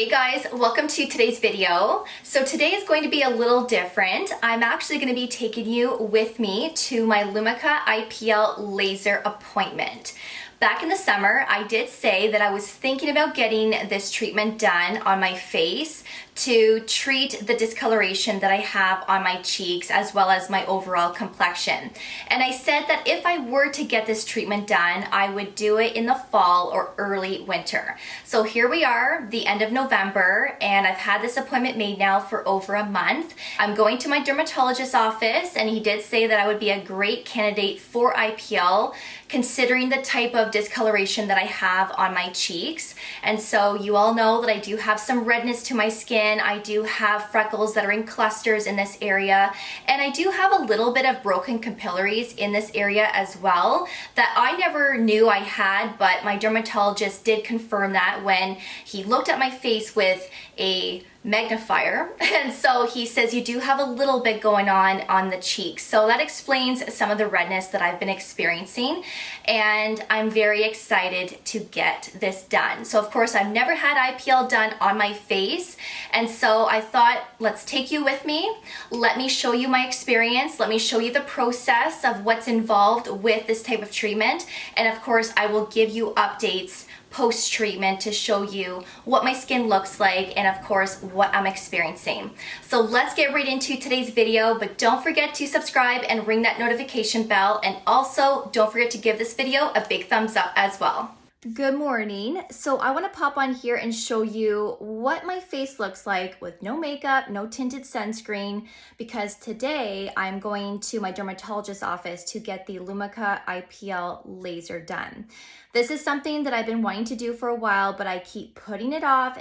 Hey guys, welcome to today's video. So today is going to be a little different. I'm actually going to be taking you with me to my Lumecca IPL laser appointment. Back in the summer, I did say that I was thinking about getting this treatment done on my face to treat the discoloration that I have on my cheeks as well as my overall complexion. And I said that if I were to get this treatment done, I would do it in the fall or early winter. So here we are, the end of November, and I've had this appointment made now for over a month. I'm going to my dermatologist's office, and he did say that I would be a great candidate for IPL considering the type of discoloration that I have on my cheeks. And so you all know that I do have some redness to my skin. I do have freckles that are in clusters in this area, and I do have a little bit of broken capillaries in this area as well that I never knew I had, but my dermatologist did confirm that when he looked at my face with a magnifier. And so he says you do have a little bit going on the cheeks. So that explains some of the redness that I've been experiencing, and I'm very excited to get this done. So of course I've never had IPL done on my face, and so I thought, let's take you with me. Let me show you my experience. Let me show you the process of what's involved with this type of treatment. And of course I will give you updates post-treatment to show you what my skin looks like and of course what I'm experiencing. So let's get right into today's video, but don't forget to subscribe and ring that notification bell, and also don't forget to give this video a big thumbs up as well. Good morning. So I want to pop on here and show you what my face looks like with no makeup, no tinted sunscreen, because today I'm going to my dermatologist's office to get the Lumecca IPL laser done. This is something that I've been wanting to do for a while, but I keep putting it off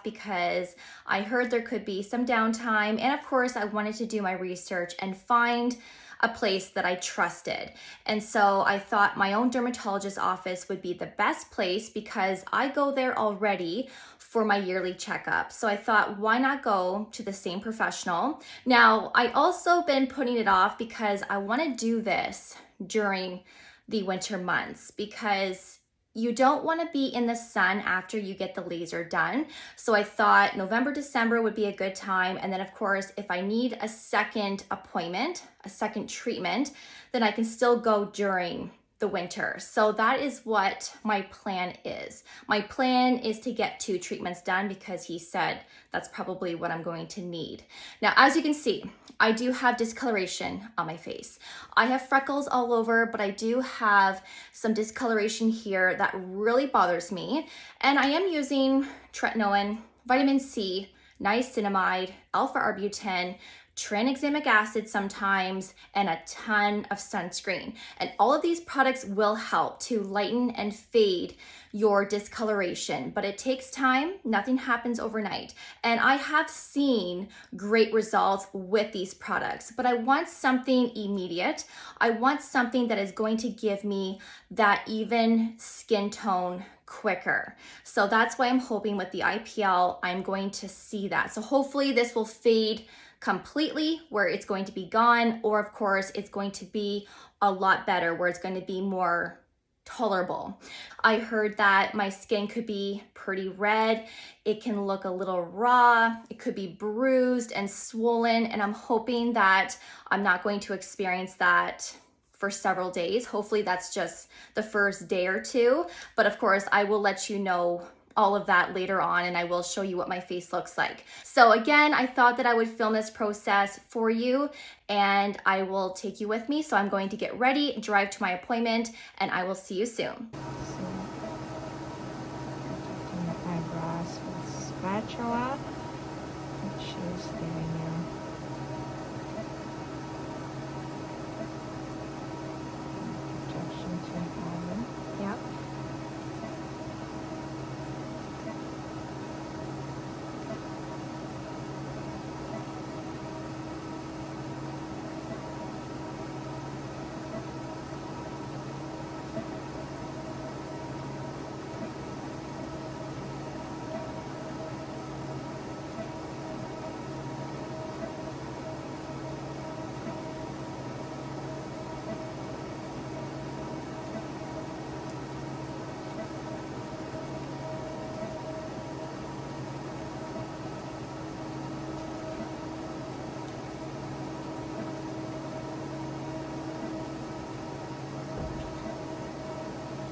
because I heard there could be some downtime, and of course I wanted to do my research and find a place that I trusted. And so I thought my own dermatologist's office would be the best place because I go there already for my yearly checkup. So I thought, why not go to the same professional? Now, I also been putting it off because I want to do this during the winter months because you don't want to be in the sun after you get the laser done. So I thought November, December would be a good time. And then of course, if I need a second appointment, a second treatment, then I can still go during the winter. So that is what my plan is. My plan is to get 2 treatments done because he said that's probably what I'm going to need. Now, as you can see, I do have discoloration on my face. I have freckles all over, but I do have some discoloration here that really bothers me. And I am using tretinoin, vitamin C, niacinamide, alpha-arbutin, tranexamic acid sometimes, and a ton of sunscreen. And all of these products will help to lighten and fade your discoloration, but it takes time. Nothing happens overnight. And I have seen great results with these products, but I want something immediate. I want something that is going to give me that even skin tone quicker. So that's why I'm hoping with the IPL, I'm going to see that. So hopefully this will fade completely where it's going to be gone, or of course it's going to be a lot better where it's going to be more tolerable. I heard that my skin could be pretty red. It can look a little raw. It could be bruised and swollen, and I'm hoping that I'm not going to experience that for several days. Hopefully that's just the first day or two, but of course I will let you know all of that later on, and I will show you what my face looks like. So again, I thought that I would film this process for you, and I will take you with me. So I'm going to get ready, drive to my appointment, and I will see you soon. Protecting the eyebrows with spatula, which is giving you protection to have them. Yep.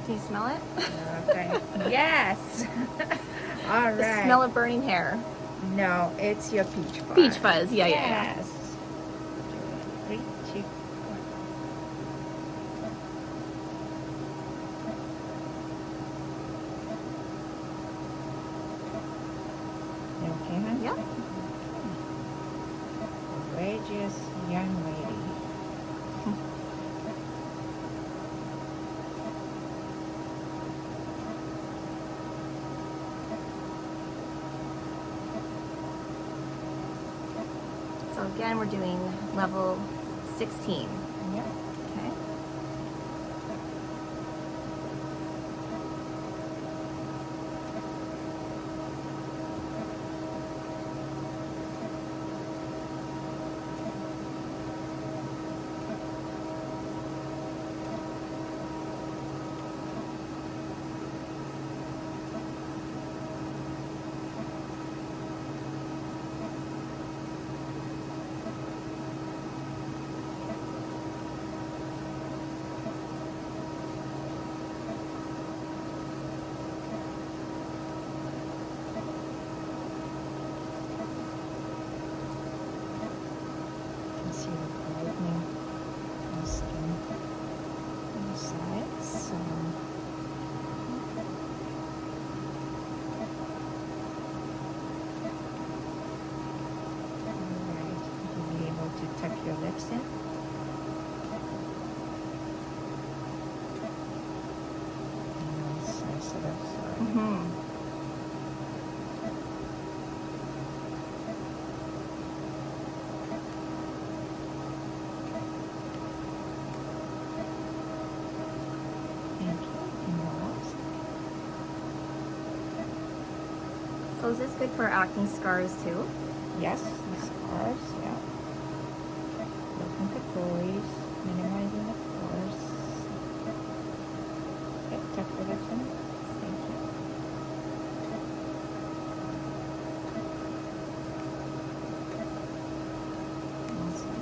Can you smell it? Okay. Yes. All The right. smell of burning hair. No, it's your peach fuzz. Peach fuzz. Yeah, yeah, yeah. Yes. 3, 2, 1. You okay, hon? Yeah. Courageous young lady. So again, we're doing level 16. Yeah. Okay. You can see the brightening of the skin on the sides. So alright, you'll be able to tuck your lips in. Nice, nice lips. Mm-hmm. So is this good for acne scars too? Yes, the scars, yeah. Looking capillaries, minimizing the pores. Okay, tuck the lips in. Thank you. Awesome.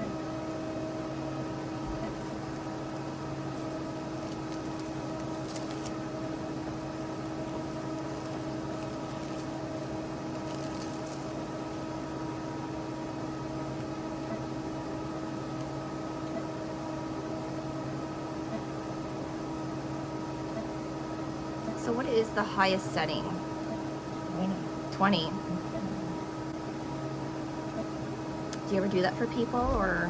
So what is the highest setting? 20. Do you ever do that for people or?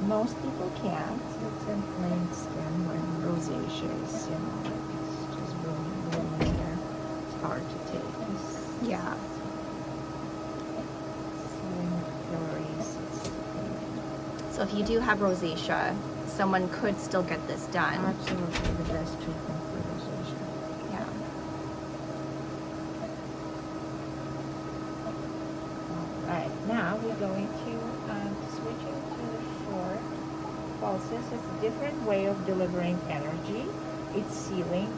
Most people can't. It's inflamed skin when rosacea is, like it's just blooming there. It's hard to take. Yeah. Seeing the capillaries, it's painful. So if you do have rosacea, someone could still get this done. Absolutely the best treatment for rosacea. Yeah. Alright, now we're going to switch into the short pulses. It's a different way of delivering energy. It's sealing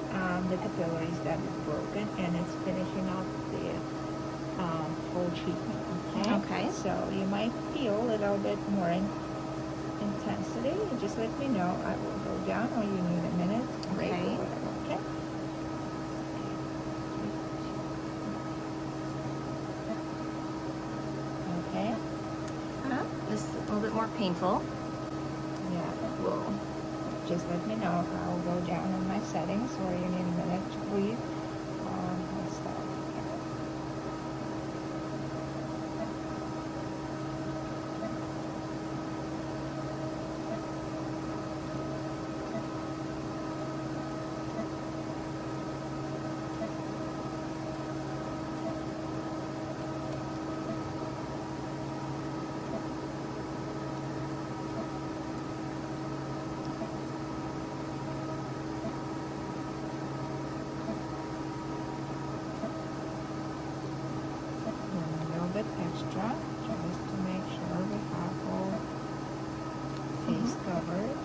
the capillaries that is broken, and it's finishing off the full treatment. Okay? Okay. So you might feel a little bit more intensity. Just let me know. I will go down, or you need a minute break Okay. or whatever. Okay? Okay. This is a little bit more painful. Yeah. Whoa. Just let me know. I'll go down on my settings, or you need a minute to breathe. I'll stop. Bit extra just to make sure we have all face covered.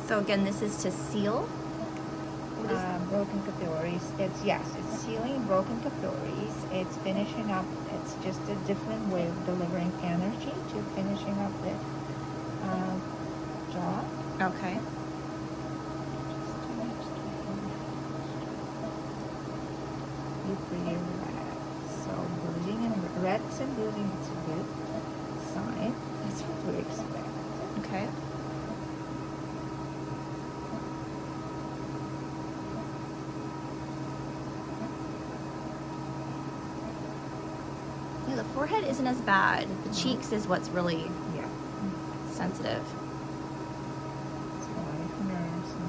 So again, this is to seal. What is The broken capillaries. Yes, it's sealing broken capillaries. It's finishing up. It's just a different way of delivering energy to finishing up the jaw. Okay. You pretty relaxed. So bruising and redness and bruising, it's a good sign. That's what we expect. Okay. Yeah, the forehead isn't as bad. The cheeks is what's really sensitive. It's a lot of nerves in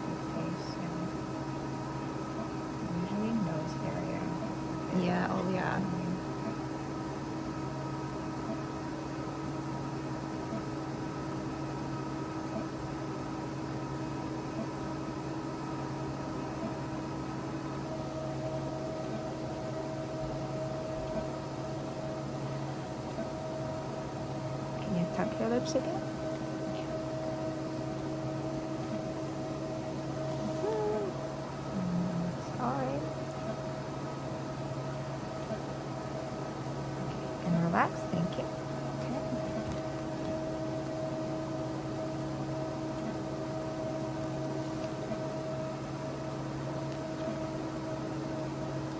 the face, usually nose area. Yeah, oh yeah. Can you tuck your lips again? Sorry. And relax, thank you.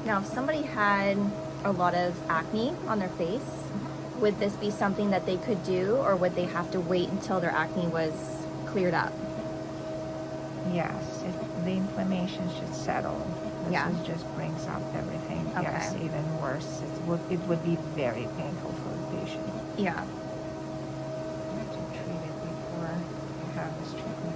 Now, if somebody had a lot of acne on their face, would this be something that they could do, or would they have to wait until their acne was cleared up? Yes, the inflammation should settle. This just brings up everything. Okay. Yes, even worse. It would be very painful for the patient. Yeah. You have to treat it before you have this treatment.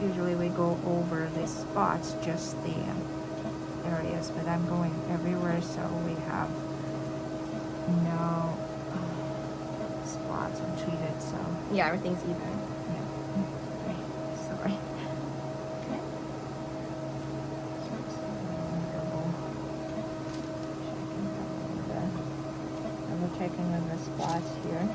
Usually we go over the spots, just the areas, but I'm going everywhere, so we have no spots untreated, so Yeah, everything's even. yeah. Sorry. Okay. Double checking on the spots here.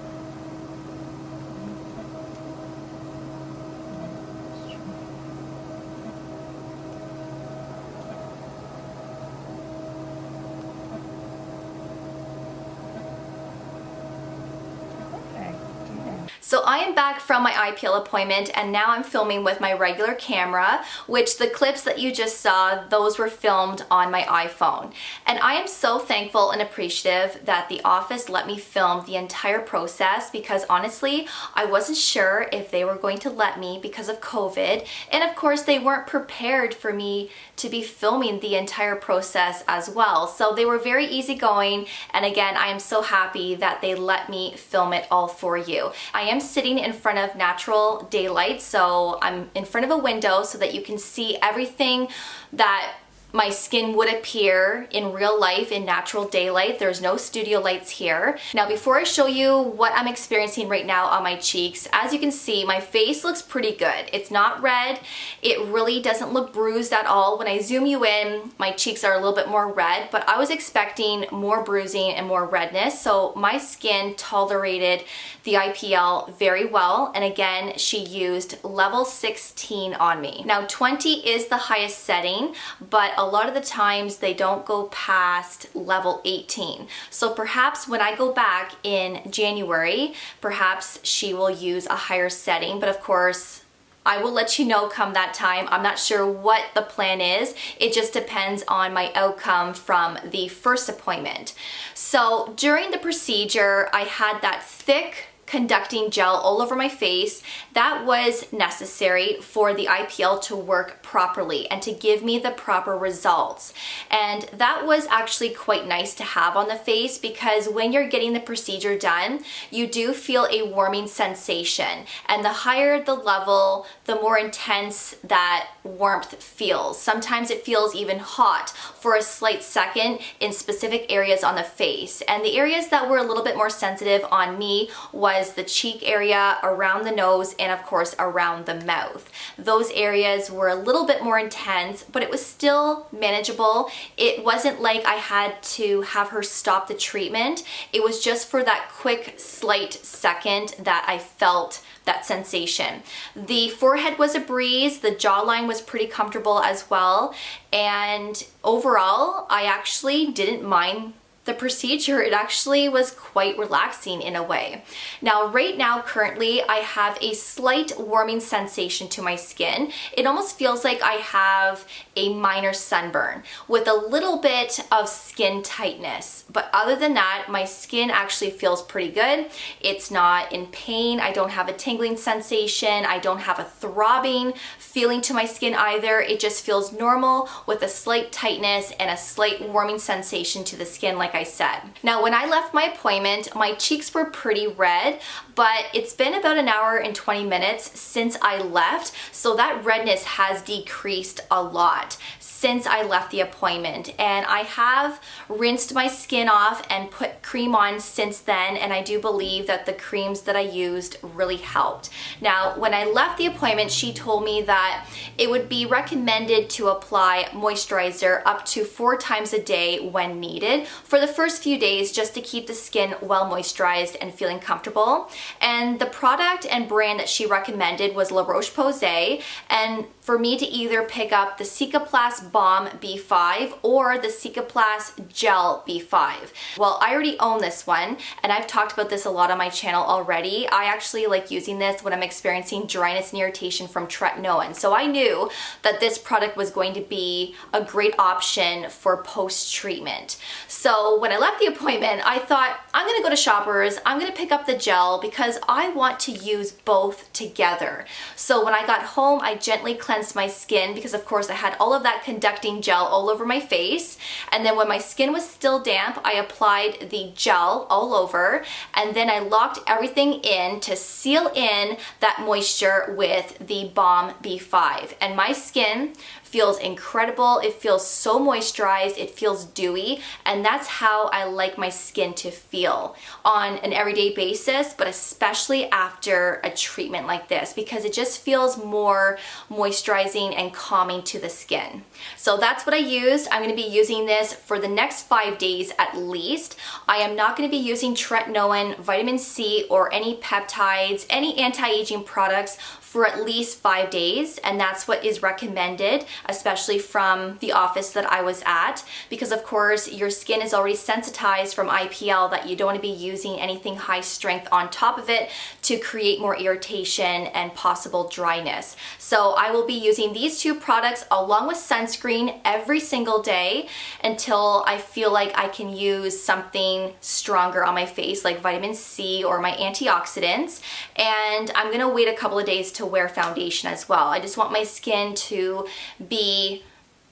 So I am back from my IPL appointment, and now I'm filming with my regular camera, which the clips that you just saw, those were filmed on my iPhone. And I am so thankful and appreciative that the office let me film the entire process, because honestly, I wasn't sure if they were going to let me because of COVID. And of course, they weren't prepared for me to be filming the entire process as well. So they were very easygoing. And again, I am so happy that they let me film it all for you. I am sitting in front of natural daylight, so I'm in front of a window so that you can see everything that my skin would appear in real life in natural daylight. There's no studio lights here. Now, before I show you what I'm experiencing right now on my cheeks, as you can see, my face looks pretty good. It's not red. It really doesn't look bruised at all. When I zoom you in, my cheeks are a little bit more red, but I was expecting more bruising and more redness. So my skin tolerated the IPL very well. And again, she used level 16 on me. Now, 20 is the highest setting, but a lot of the times they don't go past level 18. So perhaps when I go back in January, perhaps she will use a higher setting, but of course, I will let you know come that time. I'm not sure what the plan is. It just depends on my outcome from the first appointment. So during the procedure, I had that thick conducting gel all over my face. That was necessary for the IPL to work properly and to give me the proper results. And that was actually quite nice to have on the face, because when you're getting the procedure done, you do feel a warming sensation. And the higher the level, the more intense that warmth feels. Sometimes it feels even hot for a slight second in specific areas on the face. And the areas that were a little bit more sensitive on me was was the cheek area, around the nose, and of course around the mouth. Those areas were a little bit more intense, but it was still manageable. It wasn't like I had to have her stop the treatment. It was just for that quick, slight second that I felt that sensation. The forehead was a breeze, the jawline was pretty comfortable as well, and overall, I actually didn't mind the procedure. It actually was quite relaxing in a way. Now, right now, currently, I have a slight warming sensation to my skin. It almost feels like I have a minor sunburn with a little bit of skin tightness. But other than that, my skin actually feels pretty good. It's not in pain. I don't have a tingling sensation. I don't have a throbbing feeling to my skin either. It just feels normal with a slight tightness and a slight warming sensation to the skin, like I said. Now, when I left my appointment, my cheeks were pretty red, but it's been about an hour and 20 minutes since I left, so that redness has decreased a lot since I left the appointment, and I have rinsed my skin off and put cream on since then, and I do believe that the creams that I used really helped. Now, when I left the appointment, she told me that it would be recommended to apply moisturizer up to 4 times a day when needed for the first few days, just to keep the skin well moisturized and feeling comfortable. And the product and brand that she recommended was La Roche-Posay, and for me to either pick up the Cicaplast Balm B5 or the Cicaplast Gel B5. Well, I already own this one, and I've talked about this a lot on my channel already. I actually like using this when I'm experiencing dryness and irritation from tretinoin. So I knew that this product was going to be a great option for post-treatment. So when I left the appointment, I thought, I'm gonna go to Shoppers, I'm gonna pick up the gel because I want to use both together. So when I got home, I gently cleansed my skin because of course I had all of that conducting gel all over my face. And then when my skin was still damp, I applied the gel all over, and then I locked everything in to seal in that moisture with the Balm B5. And my skin feels incredible. It feels so moisturized, it feels dewy, and that's how I like my skin to feel on an everyday basis, but especially after a treatment like this, because it just feels more moisturizing and calming to the skin. So that's what I used. I'm going to be using this for the next 5 days at least. I am not going to be using tretinoin, vitamin C, or any peptides, any anti-aging products for at least 5 days, and that's what is recommended, especially from the office that I was at, because of course your skin is already sensitized from IPL that you don't want to be using anything high strength on top of it to create more irritation and possible dryness. So I will be using these 2 products along with sunscreen every single day until I feel like I can use something stronger on my face, like vitamin C or my antioxidants, and I'm gonna wait a couple of days to wear foundation as well. I just want my skin to be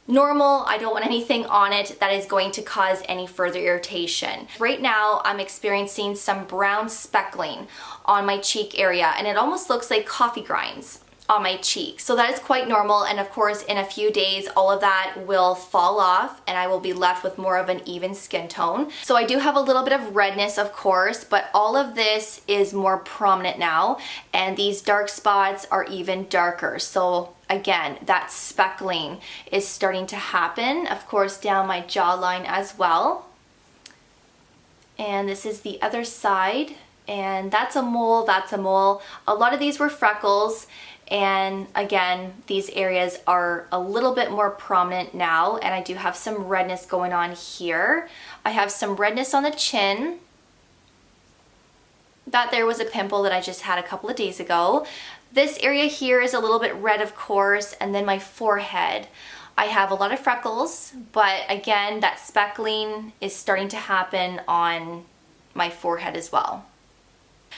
normal. I don't want anything on it that is going to cause any further irritation. Right now, I'm experiencing some brown speckling on my cheek area, and it almost looks like coffee grinds on my cheek. So that is quite normal, and of course in a few days all of that will fall off and I will be left with more of an even skin tone. So I do have a little bit of redness, of course, but all of this is more prominent now, and these dark spots are even darker. So again, that speckling is starting to happen, of course down my jawline as well. And this is the other side, and that's a mole, that's a mole. A lot of these were freckles, and again, these areas are a little bit more prominent now, and I do have some redness going on here. I have some redness on the chin. That there was a pimple that I just had a couple of days ago. This area here is a little bit red, of course, and then my forehead. I have a lot of freckles, but again, that speckling is starting to happen on my forehead as well.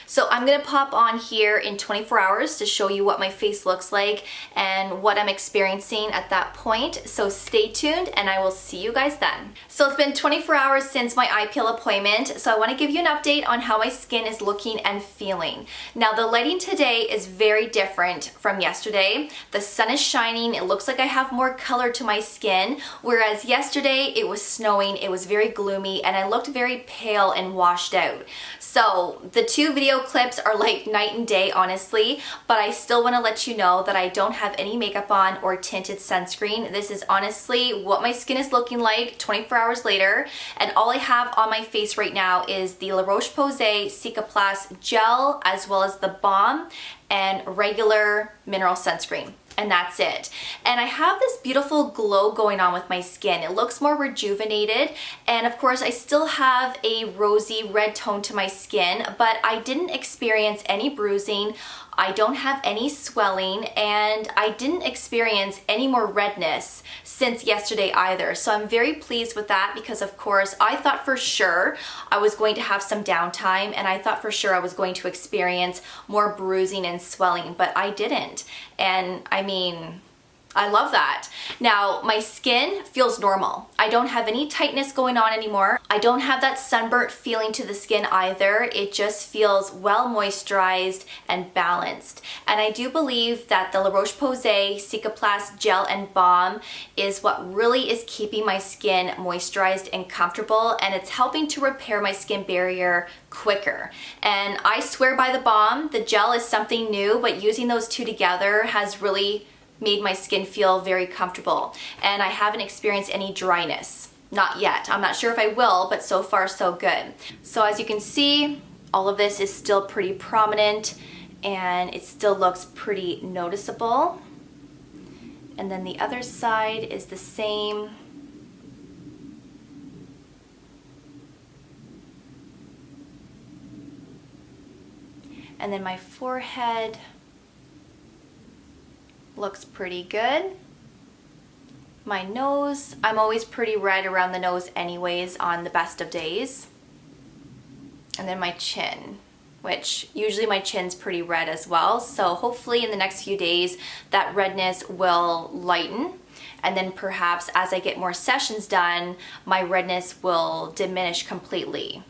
So I'm gonna pop on here in 24 hours to show you what my face looks like and what I'm experiencing at that point. So stay tuned and I will see you guys then. So it's been 24 hours since my IPL appointment, so I wanna give you an update on how my skin is looking and feeling. Now the lighting today is very different from yesterday. The sun is shining, it looks like I have more color to my skin, whereas yesterday it was snowing, it was very gloomy, and I looked very pale and washed out. So the 2 videos video clips are like night and day, honestly, but I still want to let you know that I don't have any makeup on or tinted sunscreen. This is honestly what my skin is looking like 24 hours later, and all I have on my face right now is the La Roche-Posay Cicaplast gel as well as the balm and regular mineral sunscreen. And that's it. And I have this beautiful glow going on with my skin. It looks more rejuvenated, and of course I still have a rosy red tone to my skin, but I didn't experience any bruising, I don't have any swelling, and I didn't experience any more redness since yesterday either. So I'm very pleased with that, because of course I thought for sure I was going to have some downtime, and I thought for sure I was going to experience more bruising and swelling, but I didn't. And I mean, I love that. Now, my skin feels normal. I don't have any tightness going on anymore. I don't have that sunburnt feeling to the skin either. It just feels well moisturized and balanced. And I do believe that the La Roche-Posay Cicaplast Gel and Balm is what really is keeping my skin moisturized and comfortable, and it's helping to repair my skin barrier quicker. And I swear by the balm. The gel is something new, but using those two together has really made my skin feel very comfortable, and I haven't experienced any dryness. Not yet. I'm not sure if I will, but so far so good. So as you can see, all of this is still pretty prominent and it still looks pretty noticeable. And then the other side is the same. And then my forehead looks pretty good. My nose, I'm always pretty red around the nose anyways on the best of days. And then my chin, which usually my chin's pretty red as well. So hopefully in the next few days that redness will lighten. And then perhaps as I get more sessions done, my redness will diminish completely.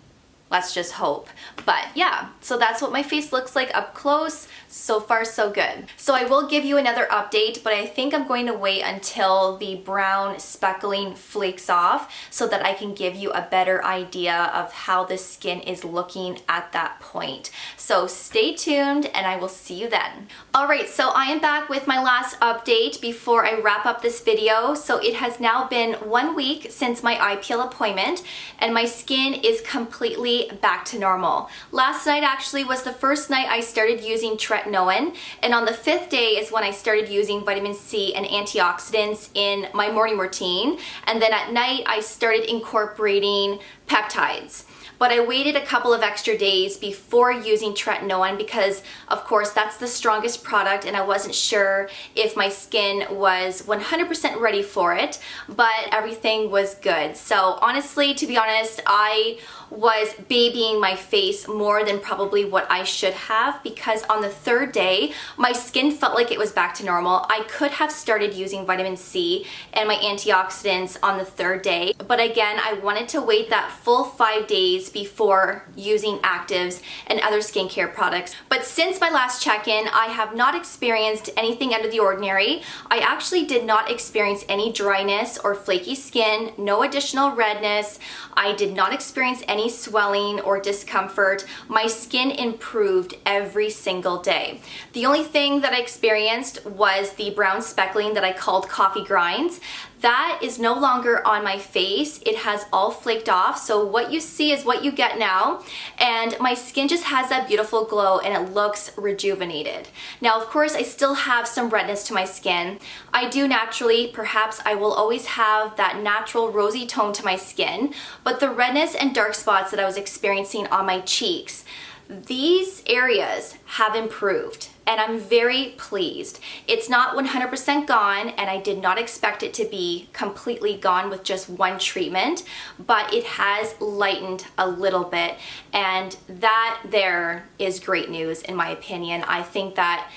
Let's just hope. But yeah, so that's what my face looks like up close. So far so good. So I will give you another update, but I think I'm going to wait until the brown speckling flakes off so that I can give you a better idea of how the skin is looking at that point. So stay tuned and I will see you then. Alright, so I am back with my last update before I wrap up this video. So it has now been 1 week since my IPL appointment, and my skin is completely back to normal. Last night actually was the first night I started using tretinoin, and on the 5th day is when I started using vitamin C and antioxidants in my morning routine, and then at night I started incorporating peptides. But I waited a couple of extra days before using tretinoin because, of course, that's the strongest product and I wasn't sure if my skin was 100% ready for it, but everything was good. So honestly, to be honest, I was babying my face more than probably what I should have, because on the 3rd day, my skin felt like it was back to normal. I could have started using vitamin C and my antioxidants on the 3rd day, but again, I wanted to wait that full 5 days before using actives and other skincare products. But since my last check-in, I have not experienced anything out of the ordinary. I actually did not experience any dryness or flaky skin, no additional redness. I did not experience any swelling or discomfort. My skin improved every single day. The only thing that I experienced was the brown speckling that I called coffee grinds. That is no longer on my face. It has all flaked off. So what you see is what you get now. And my skin just has that beautiful glow and it looks rejuvenated. Now, of course, I still have some redness to my skin. I do naturally, perhaps I will always have that natural rosy tone to my skin, but the redness and dark spots that I was experiencing on my cheeks, these areas have improved. And I'm very pleased. It's not 100% gone, and I did not expect it to be completely gone with just one treatment, but it has lightened a little bit, and that there is great news in my opinion. I think that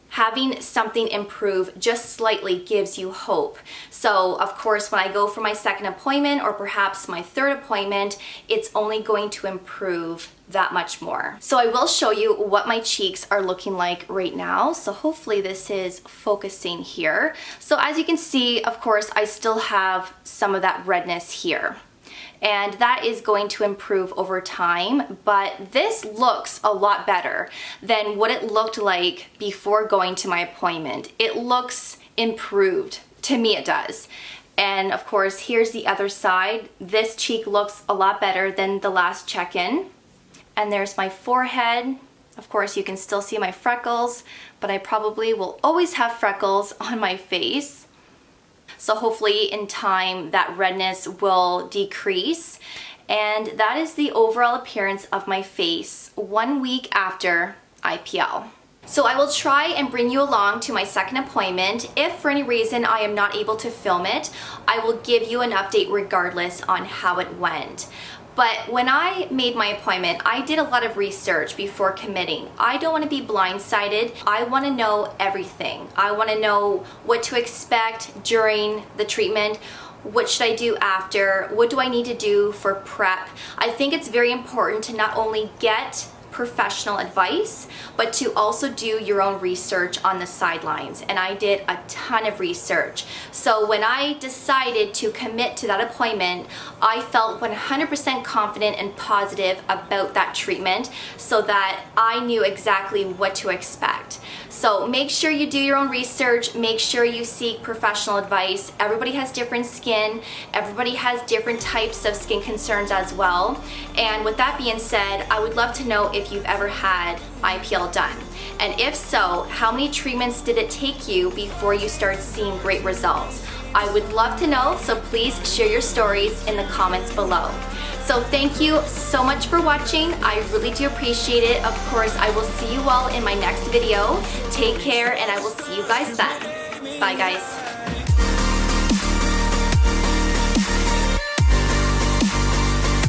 having something improve just slightly gives you hope. So of course, when I go for my 2nd appointment or perhaps my 3rd appointment, it's only going to improve that much more. So I will show you what my cheeks are looking like right now. So hopefully this is focusing here. So as you can see, of course, I still have some of that redness here. and that is going to improve over time, but this looks a lot better than what it looked like before going to my appointment. It looks improved. To me it does. And of course, here's the other side. This cheek looks a lot better than the last check-in. And there's my forehead. Of course, you can still see my freckles, but I probably will always have freckles on my face. So hopefully in time that redness will decrease. And that is the overall appearance of my face 1 week after IPL. So I will try and bring you along to my second appointment. If for any reason I am not able to film it, I will give you an update regardless on how it went. But when I made my appointment, I did a lot of research before committing. I don't want to be blindsided. I want to know everything. I want to know what to expect during the treatment. What should I do after? What do I need to do for prep? I think it's very important to not only get professional advice, but to also do your own research on the sidelines. And I did a ton of research. So when I decided to commit to that appointment, I felt 100% confident and positive about that treatment so that I knew exactly what to expect. So make sure you do your own research, make sure you seek professional advice. Everybody has different skin, everybody has different types of skin concerns as well. And with that being said, I would love to know if you've ever had IPL done. And if so, how many treatments did it take you before you started seeing great results? I would love to know, so please share your stories in the comments below. So thank you so much for watching. I really do appreciate it. Of course, I will see you all in my next video. Take care, and I will see you guys then. Bye, guys.